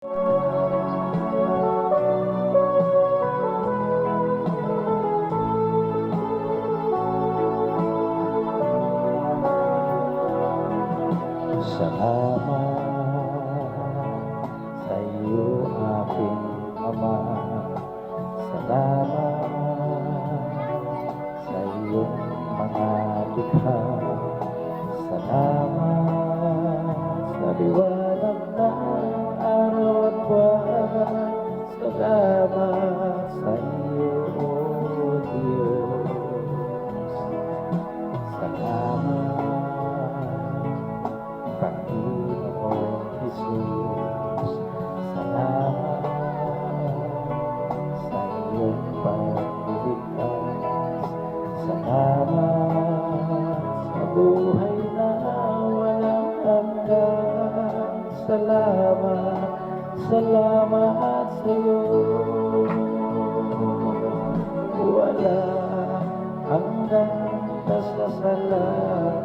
Salamat sa iyo, aking Ama. Salamat sa iyong mga likha. Salamat sa liwanag ng araw at buwan. Salamat sa iyo, O Diyos. Salamat, Panginoong Jesus. Salamat sa iyong pagliligtas. Salamat sa buhay na walang hanggan. Salamat, salamat sa iyo. Wala hanggang pasasalamat.